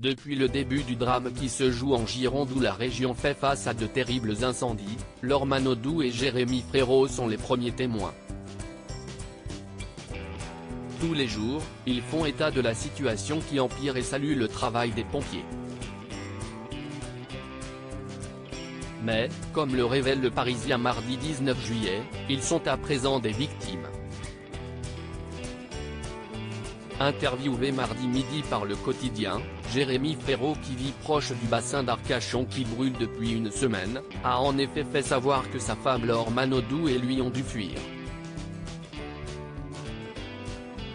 Depuis le début du drame qui se joue en Gironde où la région fait face à de terribles incendies, Laure Manodou et Jérémy Frérot sont les premiers témoins. Tous les jours, ils font état de la situation qui empire et saluent le travail des pompiers. Mais, comme le révèle le Parisien mardi 19 juillet, ils sont à présent des victimes. Interviewé mardi midi par Le Quotidien, Jérémy Frérot, qui vit proche du bassin d'Arcachon qui brûle depuis une semaine, a en effet fait savoir que sa femme Laure Manodou et lui ont dû fuir.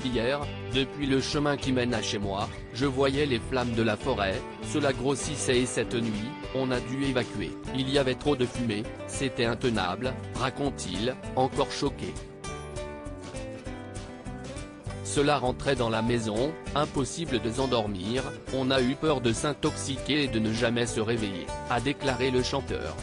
Hier, depuis le chemin qui mène à chez moi, je voyais les flammes de la forêt, cela grossissait et cette nuit, on a dû évacuer. Il y avait trop de fumée, c'était intenable, raconte-t-il, encore choqué. Cela rentrait dans la maison, impossible de s'endormir, on a eu peur de s'intoxiquer et de ne jamais se réveiller, a déclaré le chanteur.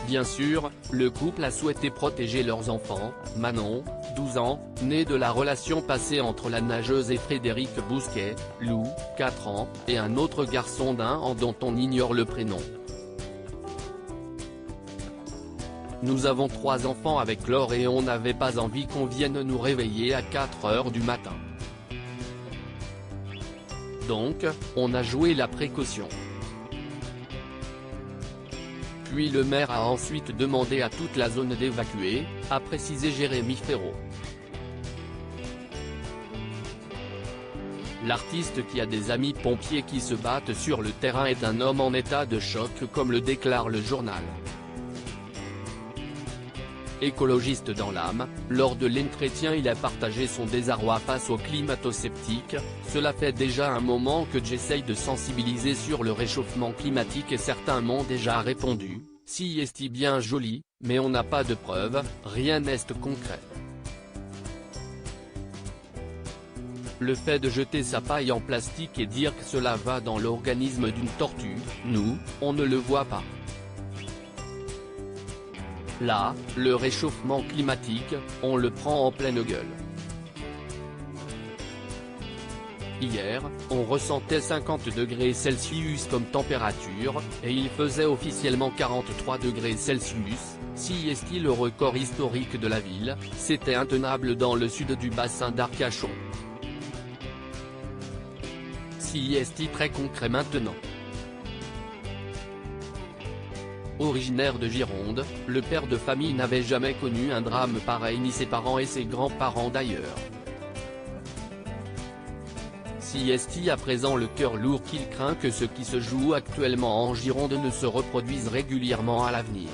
Bien sûr, le couple a souhaité protéger leurs enfants, Manon, 12 ans, née de la relation passée entre la nageuse et Frédéric Bousquet, Lou, 4 ans, et un autre garçon d'1 an dont on ignore le prénom. Nous avons 3 enfants avec Laure et on n'avait pas envie qu'on vienne nous réveiller à 4 heures du matin. Donc, on a joué la précaution. Puis le maire a ensuite demandé à toute la zone d'évacuer, a précisé Jérémy Frérot. L'artiste qui a des amis pompiers qui se battent sur le terrain est un homme en état de choc comme le déclare le journal. Écologiste dans l'âme, lors de l'entretien il a partagé son désarroi face aux climato-sceptiques. Cela fait déjà un moment que j'essaye de sensibiliser sur le réchauffement climatique et certains m'ont déjà répondu, si est bien joli, mais on n'a pas de preuves, rien n'est concret. Le fait de jeter sa paille en plastique et dire que cela va dans l'organisme d'une tortue, nous, on ne le voit pas. Là, le réchauffement climatique, on le prend en pleine gueule. Hier, on ressentait 50 degrés Celsius comme température, et il faisait officiellement 43 degrés Celsius, si est le record historique de la ville, c'était intenable dans le sud du bassin d'Arcachon. Si est très concret maintenant. Originaire de Gironde, le père de famille n'avait jamais connu un drame pareil ni ses parents et ses grands-parents d'ailleurs. Si est à présent le cœur lourd qu'il craint que ce qui se joue actuellement en Gironde ne se reproduise régulièrement à l'avenir.